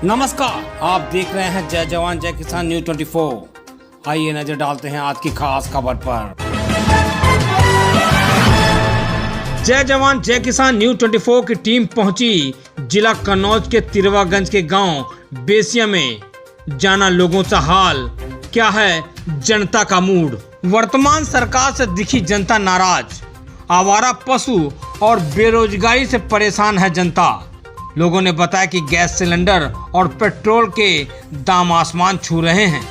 नमस्कार, आप देख रहे हैं जय जवान जय किसान न्यूज 24। आइए नजर डालते हैं आज की खास खबर पर। जय जवान जय किसान न्यूज 24 की टीम पहुंची जिला कन्नौज के तिरवागंज के गांव बेसिया में। जाना लोगों का हाल, क्या है जनता का मूड। वर्तमान सरकार से दिखी जनता नाराज। आवारा पशु और बेरोजगारी से परेशान है जनता। लोगों ने बताया कि गैस सिलेंडर और पेट्रोल के दाम आसमान छू रहे हैं।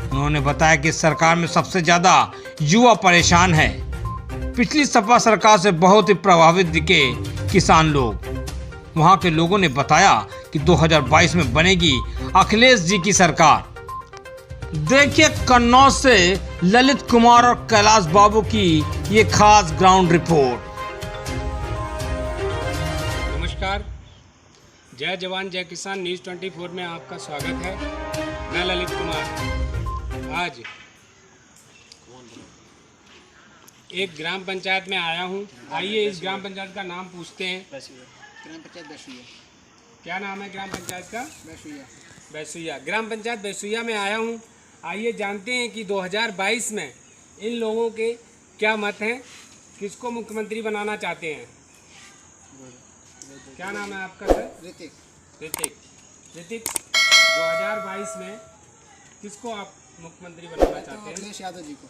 उन्होंने बताया कि सरकार में सबसे ज्यादा युवा परेशान है। पिछली सपा सरकार से बहुत ही प्रभावित दिखे किसान लोग। वहां के लोगों ने बताया कि 2022 में बनेगी अखिलेश जी की सरकार। देखिए कन्नौज से ललित कुमार और कैलाश बाबू की ये खास ग्राउंड रिपोर्ट। नमस्कार, जय जवान जय किसान न्यूज़ 24 में आपका स्वागत है। मैं ललित कुमार आज एक ग्राम पंचायत में आया हूं। आइए इस ग्राम पंचायत का नाम पूछते हैं। ग्राम पंचायत बैसुइया। क्या नाम है ग्राम पंचायत का? बैसुइया। बैसुइया। ग्राम पंचायत बैसुइया में आया हूं। आइए जानते हैं कि 2022 में इन लोगों के क्या मत हैं, किसको मुख्यमंत्री बनाना चाहते हैं। क्या नाम है आपका सर? ऋतिक। ऋतिक। ऋतिक, 2022 में किसको आप मुख्यमंत्री बनाना चाहते हैं? अखिलेश यादव जी को।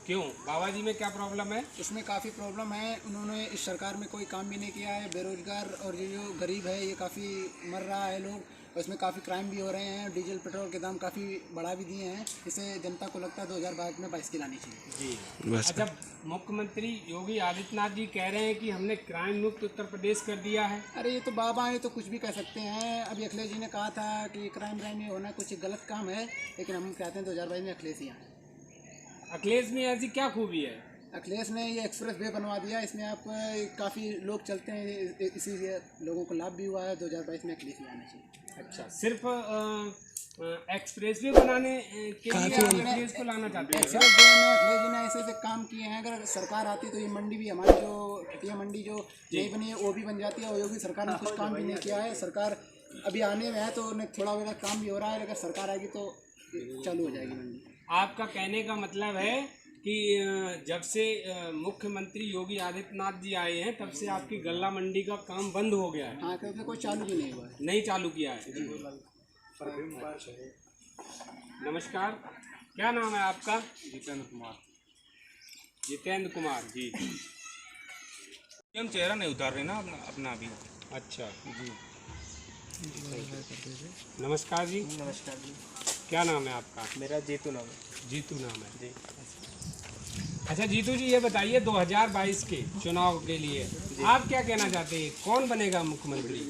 क्यों? बाबा जी में क्या प्रॉब्लम है? उसमें काफ़ी प्रॉब्लम है। उन्होंने इस सरकार में कोई काम भी नहीं किया है। बेरोजगार और जो गरीब है ये काफ़ी मर रहा है लोग। और इसमें काफ़ी क्राइम भी हो रहे हैं। डीजल पेट्रोल के दाम काफ़ी बढ़ा भी दिए हैं। इससे जनता को लगता है 2022 में 22 की लानी चाहिए। जी। अच्छा, मुख्यमंत्री योगी आदित्यनाथ जी कह रहे हैं कि हमने क्राइम मुक्त उत्तर प्रदेश कर दिया है। अरे ये तो बाबा है तो कुछ भी कह सकते हैं। अभी अखिलेश जी ने कहा था कि क्राइम ये होना कुछ गलत काम है, लेकिन हम कहते हैं 2022 में अखिलेश ही आए। अखिलेश में ऐसी क्या खूबी है? अखिलेश ने ये एक्सप्रेस वे बनवा दिया। इसमें आप काफ़ी लोग चलते हैं, इसी से लोगों को लाभ भी हुआ है। 2022 में अखिलेश ही आना चाहिए। अच्छा, सिर्फ एक्सप्रेस वे बनाने के लिए अखिलेश को लाना चाहते हैं? एक्सप्रेस वे में अखिलेश जी ने ऐसे ऐसे काम किए हैं। अगर सरकार आती तो ये मंडी भी हमारी जो खटिया मंडी जो नहीं बनी है वो भी बन जाती है। और योगी सरकार ने कुछ काम भी नहीं किया है। सरकार अभी आने में है तो उन्हें थोड़ा बहुत काम भी हो रहा है। अगर सरकार आएगी तो चालू हो जाएगी मंडी। आपका कहने का मतलब है कि जब से मुख्यमंत्री योगी आदित्यनाथ जी आए हैं तब से आपकी गल्ला मंडी का काम बंद हो गया है? हाँ, क्योंकि कोई चालू भी नहीं हुआ है। नहीं चालू किया है। नमस्कार, क्या नाम है आपका? जितेंद्र कुमार। जितेंद्र कुमार जी। हम चेहरा नहीं उतार रहे ना अपना अभी। अच्छा जी। नमस्कार जी। नमस्कार जी। क्या नाम है आपका? मेरा जीतू नाम है। जीतू नाम है जी। अच्छा जीतू जी, ये बताइए 2022 के चुनाव के लिए आप क्या कहना चाहते हैं, कौन बनेगा मुख्यमंत्री?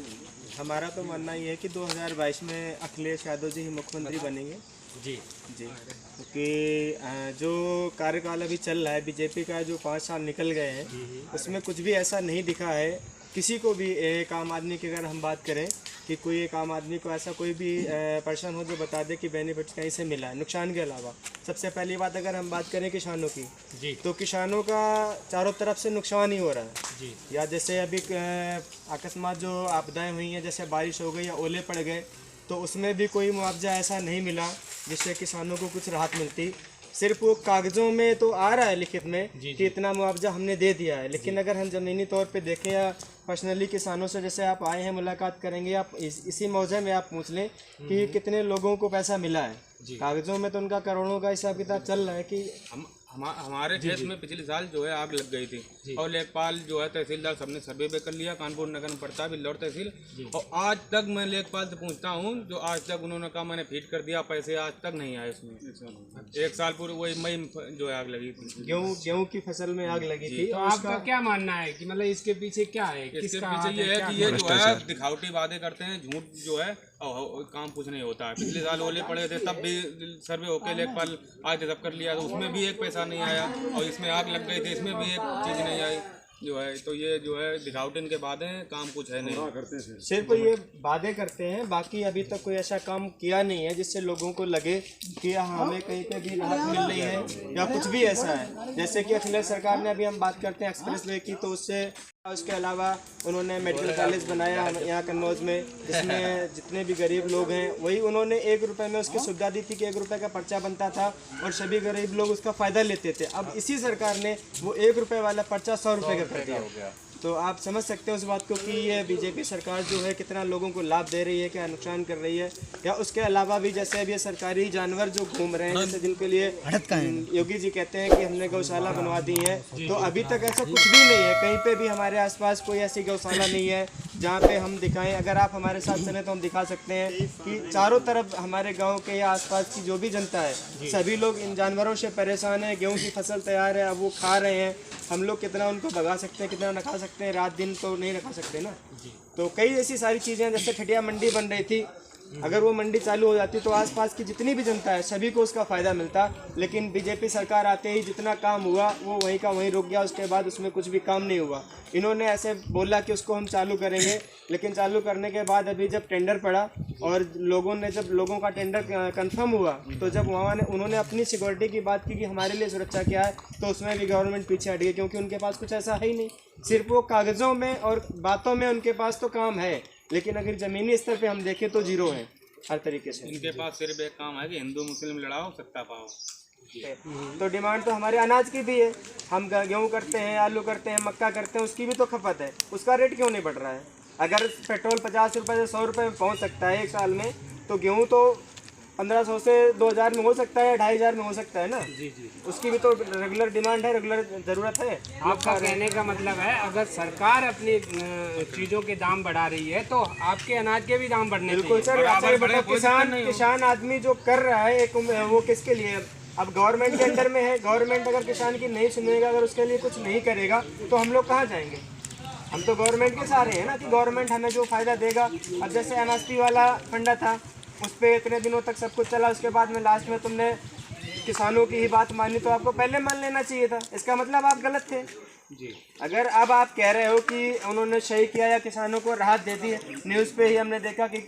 हमारा तो मानना ये है कि 2022 में अखिलेश यादव जी ही मुख्यमंत्री बनेंगे। जी जी, क्योंकि जो कार्यकाल अभी चल रहा है बीजेपी का, जो 5 साल निकल गए हैं उसमें कुछ भी ऐसा नहीं दिखा है किसी को भी। एक आम आदमी की अगर हम बात करें कि कोई एक आम आदमी को ऐसा कोई भी पर्सन हो जो बता दे कि बेनिफिट कहीं से मिला है नुकसान के अलावा। सबसे पहली बात अगर हम बात करें किसानों की जी, तो किसानों का चारों तरफ से नुकसान ही हो रहा है जी। या जैसे अभी अकस्मात जो आपदाएं हुई हैं, जैसे बारिश हो गई या ओले पड़ गए, तो उसमें भी कोई मुआवजा ऐसा नहीं मिला जिससे किसानों को कुछ राहत मिलती। सिर्फ वो कागज़ों में तो आ रहा है लिखित में कि इतना मुआवजा हमने दे दिया है, लेकिन अगर हम ज़मीनी तौर पे देखें या पर्सनली किसानों से जैसे आप आए हैं मुलाकात करेंगे, आप इसी मौजे में आप पूछ लें कि कितने लोगों को पैसा मिला है। कागज़ों में तो उनका करोड़ों का हिसाब किताब चल रहा है कि हमारे देश में पिछले साल जो है आग लग गई थी और लेखपाल जो है तहसीलदार सबने सर्वे पे कर लिया। कानपुर नगर में पड़ता है बिल्लौर तहसील। और आज तक मैं लेखपाल से पूछता हूँ, जो आज तक उन्होंने कहा मैंने फीड कर दिया, पैसे आज तक नहीं आए इसमें। 1 साल पूर्व वही मई जो है आग लगी थी। गेहूँ की फसल में आग लगी थी। तो आपका क्या मानना है कि मतलब इसके पीछे क्या है? इसके किसका पीछे हाथ ये है क्या कि ये जो है दिखावटी वादे करते हैं, झूठ जो है और काम कुछ नहीं होता है। पिछले साल ओले पड़े थे तब भी सर्वे होके लेखपाल आज तब कर लिया, तो उसमें भी एक पैसा नहीं आया। और इसमें आग लग गई थी, इसमें भी एक चीज़ नहीं आई जो है। तो ये जो है दिखावटी इनके वादे हैं, काम कुछ है नहीं। सिर्फ ये वादे करते हैं, बाकी अभी तक कोई ऐसा काम किया नहीं है जिससे लोगों को लगे कि हमें कहीं पे भी राहत मिल रही है या कुछ भी ऐसा है। जैसे कि अखिलेश सरकार ने, अभी हम बात करते हैं एक्सप्रेस वे की, तो उससे उसके अलावा उन्होंने मेडिकल कॉलेज बनाया यहाँ कन्नौज में, जिसमें जितने भी गरीब लोग हैं वही उन्होंने 1 रुपये में उसकी सुविधा दी थी कि 1 रुपये का पर्चा बनता था और सभी गरीब लोग उसका फ़ायदा लेते थे। अब इसी सरकार ने वो 1 रुपये वाला पर्चा 100 रुपये का कर दिया। तो आप समझ सकते हो उस बात को कि ये बीजेपी सरकार जो है कितना लोगों को लाभ दे रही है, क्या नुकसान कर रही है। या उसके अलावा भी जैसे अब ये सरकारी जानवर जो घूम रहे हैं, जैसे जिनके लिए योगी जी कहते हैं कि हमने गौशाला बनवा दी है, तो अभी तक ऐसा कुछ भी नहीं है। कहीं पे भी हमारे आसपास कोई ऐसी गौशाला नहीं है जहाँ पे हम दिखाएं। अगर आप हमारे साथ चलें तो हम दिखा सकते हैं कि चारों तरफ हमारे गाँव के या आसपास की जो भी जनता है, सभी लोग इन जानवरों से परेशान है। गेहूँ की फसल तैयार है, अब वो खा रहे हैं। हम लोग कितना उनको भगा सकते हैं, कितना रखा सकते हैं, रात दिन तो नहीं रखा सकते ना। तो कई ऐसी सारी चीज़ें, जैसे ठटिया मंडी बन रही थी, अगर वो मंडी चालू हो जाती तो आसपास की जितनी भी जनता है सभी को उसका फ़ायदा मिलता। लेकिन बीजेपी सरकार आते ही जितना काम हुआ वो वहीं का वहीं रुक गया, उसके बाद उसमें कुछ भी काम नहीं हुआ। इन्होंने ऐसे बोला कि उसको हम चालू करेंगे, लेकिन चालू करने के बाद अभी जब टेंडर पड़ा और जब लोगों का टेंडर कंफर्म हुआ, तो जब वहाँ उन्होंने अपनी सिक्योरिटी की बात की कि हमारे लिए सुरक्षा क्या है, तो उसमें भी गवर्नमेंट पीछे हट गई, क्योंकि उनके पास कुछ ऐसा है ही नहीं। सिर्फ वो कागज़ों में और बातों में उनके पास तो काम है, लेकिन अगर ज़मीनी स्तर पे हम देखें तो जीरो है हर तरीके से। इनके पास सिर्फ एक काम है कि हिंदू मुस्लिम लड़ाओ, सत्ता पाओ। तो डिमांड तो हमारे अनाज की भी है। हम गेहूँ करते हैं, आलू करते हैं, मक्का करते हैं, उसकी भी तो खपत है। उसका रेट क्यों नहीं बढ़ रहा है? अगर पेट्रोल 50 रुपये से 100 रुपये में पहुँच सकता है एक साल में, तो गेहूँ तो 1500 से 2000 में हो सकता है, 2500 में हो सकता है ना। जी। उसकी भी तो रेगुलर डिमांड है, रेगुलर ज़रूरत है। आपका कहने का मतलब है अगर सरकार अपनी चीज़ों के दाम बढ़ा रही है तो आपके अनाज के भी दाम बढ़ने बिल्कुल सर। अच्छा बताओ, किसान आदमी जो कर रहा है एक, वो किसके लिए? अब गवर्नमेंट के अंडर में है। गवर्नमेंट अगर किसान की नहीं सुनेगा, अगर उसके लिए कुछ नहीं करेगा, तो हम लोग कहाँ जाएंगे? हम तो गवर्नमेंट के सहारे हैं ना, कि गवर्नमेंट हमें जो फ़ायदा देगा। अब जैसे MSP वाला फंडा था, उस पर इतने दिनों तक सब कुछ चला, उसके बाद में लास्ट में तुमने किसानों की ही बात मानी, तो आपको पहले मान लेना चाहिए था। इसका मतलब आप गलत थे जी। अगर अब आप कह रहे हो कि उन्होंने सही किया या किसानों को राहत दे दी, न्यूज़ पे ही हमने देखा कि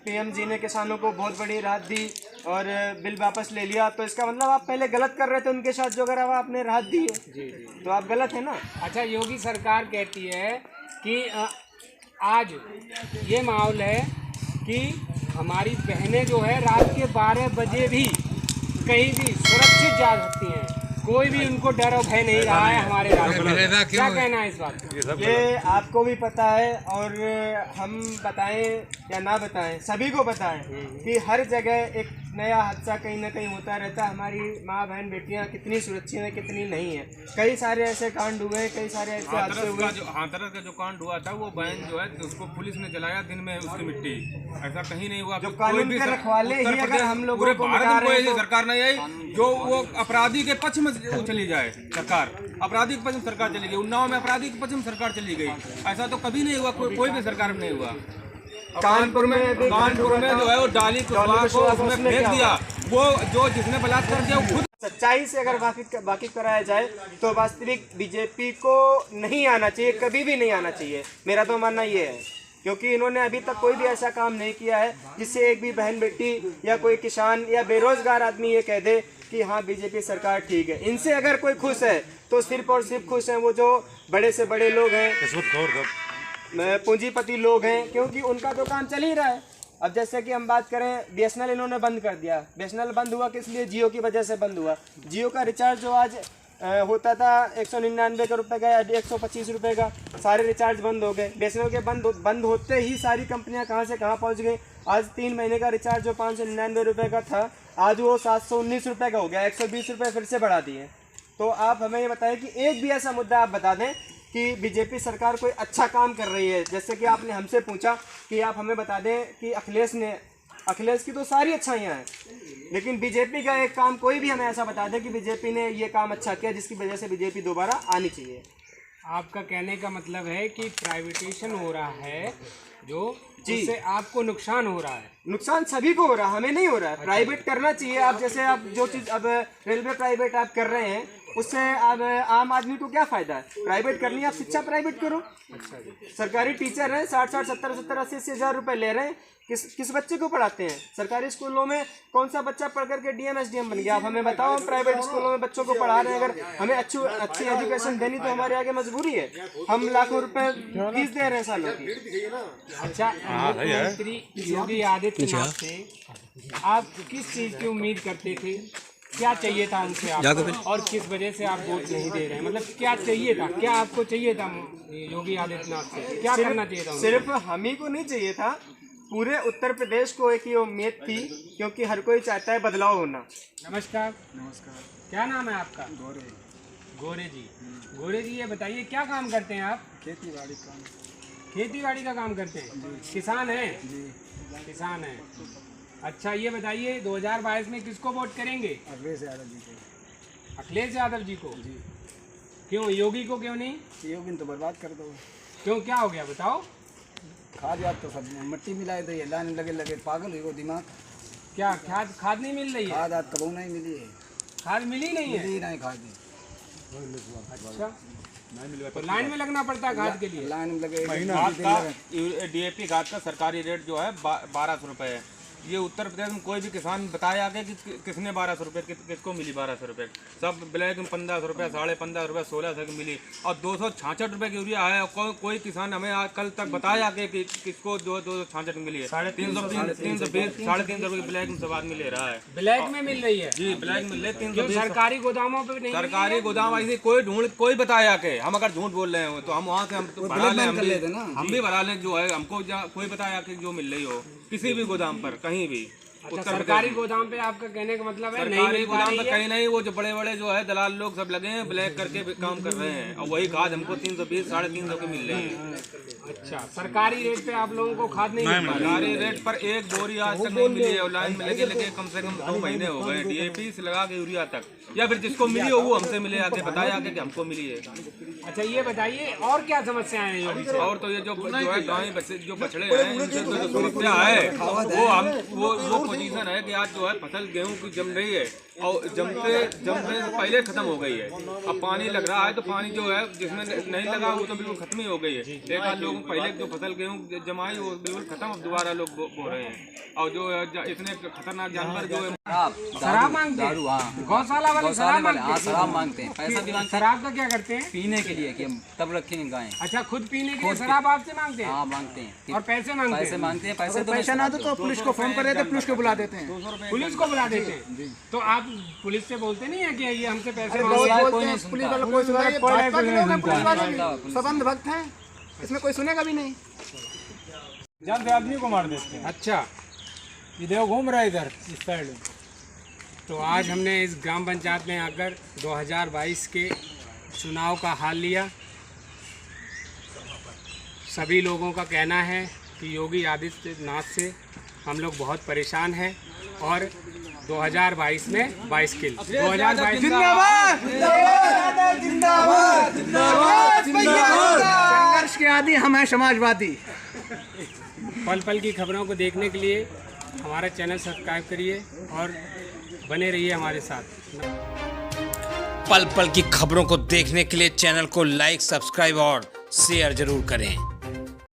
PM जी ने किसानों को बहुत बड़ी राहत दी और बिल वापस ले लिया, तो इसका मतलब आप पहले गलत कर रहे थे उनके साथ, जो अगर आपने राहत दी है जी, तो आप गलत है ना। अच्छा, योगी सरकार कहती है कि आज ये माहौल है कि हमारी बहनें जो है रात के 12 बजे भी कहीं भी सुरक्षित जा सकती हैं, कोई भी उनको डर और भय नहीं रहा है हमारे राज्य में। क्या कहना है इस बात पर? ये आपको भी पता है और हम बताएं या ना बताएं, सभी को पता है कि हर जगह एक नया हादसा कहीं ना कहीं होता रहता है। हमारी माँ बहन बेटियाँ कितनी सुरक्षित हैं, कितनी नहीं है। कई सारे ऐसे कांड हुए, कई सारे ऐसे हादसे हुए। हाथरस का जो कांड हुआ था, वो बहन जो है उसको पुलिस ने जलाया दिन में, उसकी मिट्टी। ऐसा कहीं नहीं हुआ। जो कानून के रखवाले ही अगर हम लोगों को सरकार नहीं आई जो वो अपराधी के पक्ष में चली जाए सरकार, अपराधी के पक्ष में सरकार चली गई। उन्नाव में अपराधी के पक्ष में सरकार चली गई, ऐसा तो कभी नहीं हुआ, कोई भी सरकार में नहीं हुआ। कानपुर में जो है वो डाली कुशवाहा को उसमें फेंक दिया, वो जो जिसने बलात्कार किया वो खुद। सच्चाई से अगर वाकिफ कराया जाए तो वास्तविक बीजेपी को नहीं आना चाहिए, कभी भी नहीं आना चाहिए। मेरा तो मानना ये है, क्योंकि इन्होंने अभी तक कोई भी ऐसा काम नहीं किया है जिससे एक भी बहन बेटी या कोई किसान या बेरोजगार आदमी ये कह दे कि हाँ बीजेपी सरकार ठीक है। इनसे अगर कोई खुश है तो सिर्फ और सिर्फ खुश हैं वो जो बड़े से बड़े लोग हैं, पूंजीपति लोग हैं, क्योंकि उनका तो काम चल ही रहा है। अब जैसे कि हम बात करें, BSNL इन्होंने बंद कर दिया। BSNL बंद हुआ किस लिए? जियो की वजह से बंद हुआ। जियो का रिचार्ज जो आज होता था 199 रुपये का या 125 रुपये का, सारे रिचार्ज बंद हो गए। BSNL के बंद होते ही सारी कंपनियां कहां से कहां पहुंच गई। आज 3 महीने का रिचार्ज जो 599 रुपये का था, आज वो 719 रुपये का हो गया, 120 रुपये फिर से बढ़ा दिए। तो आप हमें ये बताएं कि एक भी ऐसा मुद्दा आप बता दें कि बीजेपी सरकार कोई अच्छा काम कर रही है। जैसे कि आपने हमसे पूछा कि आप हमें बता दें कि अखिलेश की तो सारी अच्छाइयाँ हैं, लेकिन बीजेपी का एक काम कोई भी हमें ऐसा बता दे कि बीजेपी ने ये काम अच्छा किया जिसकी वजह से बीजेपी दोबारा आनी चाहिए। आपका कहने का मतलब है कि प्राइवेटेशन हो रहा है जिससे आपको नुकसान हो रहा है। नुकसान सभी को हो रहा है, हमें नहीं हो रहा है। प्राइवेट करना चाहिए। आप जैसे आप जो चीज़ अब रेलवे प्राइवेट आप कर रहे हैं, उससे अब आम आदमी को क्या फ़ायदा है? प्राइवेट करनी है, आप शिक्षा प्राइवेट करो। सरकारी टीचर हैं 60-60, 70-70, 80-80 हज़ार रुपये ले रहे हैं, किस बच्चे को पढ़ाते हैं? सरकारी स्कूलों में कौन सा बच्चा पढ़ करके डीएम एसडीएम बन गया? आप हमें बताओ, हम प्राइवेट स्कूलों में बच्चों को पढ़ा रहे हैं, अगर हमें अच्छी एजुकेशन देनी तो हमारे आगे मजबूरी है। हम लाखों रुपए फीस दे रहे हैं सालों की। अच्छा, मुख्यमंत्री योगी आदित्यनाथ से आप किस चीज़ की उम्मीद करते थे? क्या चाहिए था उनसे आपको, और किस वजह से आप वोट नहीं दे रहे हैं? मतलब क्या चाहिए था, क्या आपको चाहिए था योगी आदित्यनाथ से? क्या करना चाहिए था? सिर्फ हम ही को नहीं चाहिए था, पूरे उत्तर प्रदेश को एक ही उम्मीद थी, क्योंकि हर कोई चाहता है बदलाव होना। नमस्कार। नमस्कार। क्या नाम है आपका? गोरे। गोरे जी। गोरे जी, ये बताइए क्या काम करते हैं आप? खेती बाड़ी काम। खेती बाड़ी का काम करते हैं? किसान हैं? जी। किसान हैं। अच्छा, ये बताइए 2022 में किसको वोट करेंगे? अखिलेश यादव जी को। अखिलेश यादव जी को? जी। क्यों, योगी को क्यों नहीं? योगी तो बर्बाद कर दो। क्यों, क्या हो गया बताओ? खाद याद तो सब मिट्टी मिलाए तो ये लाने लगे पागल हुई वो दिमाग। क्या खाद नहीं मिल रही है? खाद आज कबू नहीं मिली है। खाद मिली नहीं है? मिली नहीं खाद। अच्छा, तो लाइन में लगना पड़ता है खाद के लिए? लाइन में लगे। खाद का DAP खाद का सरकारी रेट जो है 1200 रुपये है। ये उत्तर प्रदेश में कोई भी किसान बताया आगे कि किसने 1200 रुपये, किसको मिली 1200 रुपये? सब ब्लैक में 1500 रुपये, 1550 रुपये, 1600 की मिली, और 266 रुपये की यूरिया है। कोई किसान हमें कल तक बताया आगे कि किसको 266 मिली है। 320, 350 रुपये की ब्लैक में सब आदमी ले रहा है। ब्लैक में मिल रही है? जी, ब्लैक में ले 320। सरकारी गोदामों पे नहीं? सरकारी गोदाम ऐसे कोई बताया के हम अगर झूठ बोल रहे हो तो हम वहाँ से हम भरा लें, हम भी भरा लें। जो है हमको कोई बताया कि जो मिल रही हो किसी भी गोदाम पर कहीं भी। अच्छा, सरकारी गोदाम पे आपका कहने का मतलब है नहीं सरकारी मिल पा गोदाम रही पे है? कहीं नहीं, वो जो बड़े बड़े जो है दलाल लोग सब लगे हैं, ब्लैक करके भी काम कर रहे हैं, और वही खाद हमको 320, 350 की मिल रही है। अच्छा, सरकारी रेट पे आप लोगों को खाद नहीं मिल पा रही? सरकारी रेट पर एक बोरी आज तक नहीं मिली है, और लाइन में लगे कम से कम 2 महीने हो गए। DAP से लगा के यूरिया तक, या फिर जिसको मिली हो वो हमसे मिले आके बताया आके कि हमको मिली है। अच्छा, ये बताइए और क्या समस्याएं हैं योगी से? और तो ये जो है गाँव बच्चे जो बछड़े हैं, इनसे जो समस्या है वो पोजीशन है कि आज जो है फसल गेहूं की जम रही है, और जमते पहले खत्म हो गई है। अब पानी लग रहा है तो पानी जो है जिसमें नहीं लगा वो तो बिल्कुल खत्म ही हो गई है। एक आध लोग पहले जो फसल गेहूं जमाई वो बिल्कुल खत्म, अब दोबारा लोग बो रहे हैं। और जो इतने खतरनाक जानवर जो है शराब मांगते हैं? गौशाला वाले शराब मांगते हैं? शराब मांगते हैं, पैसा भी मांगते शराब का क्या करते हैं? हैं पीने के लिए कि हम तब रखेंगे गायें। अच्छा, खुद पीने के लिए शराब आपसे मांगते हैं? हाँ मांगते हैं, और पैसे मांगते पैसे हैं? मांगते हैं, पैसे पैसा ना दो तो पुलिस को फोन कर देते, पुलिस को बुला देते हैं। पुलिस को बुला देते हैं? तो आप पुलिस से बोलते नहीं है कि ये हमसे पैसे बहुत मांग रहे हैं? बोलते हैं, पुलिस वालों को सुना, ये भाजपा के लोग हैं, पुलिस वाले भी सब अंधभक्त हैं, इसमें कोई सुनेगा भी नहीं। जल्द आदमी को मार देते हैं। अच्छा, ये देखो घूम रहा है इधर इस साइड। तो आज हमने इस ग्राम पंचायत में आकर 2022 के चुनाव का हाल लिया। सभी लोगों का कहना है कि योगी आदित्यनाथ से हम लोग बहुत परेशान हैं, और 2022 में 22 किल 2022 जिंदाबाद जिंदाबाद जिंदाबाद। संघर्ष के आदि हम हैं समाजवादी। पल पल की खबरों को देखने के लिए हमारा चैनल सब्सक्राइब करिए और बने रहिए हमारे साथ। पल पल की खबरों को देखने के लिए चैनल को लाइक, सब्सक्राइब और शेयर जरूर करें।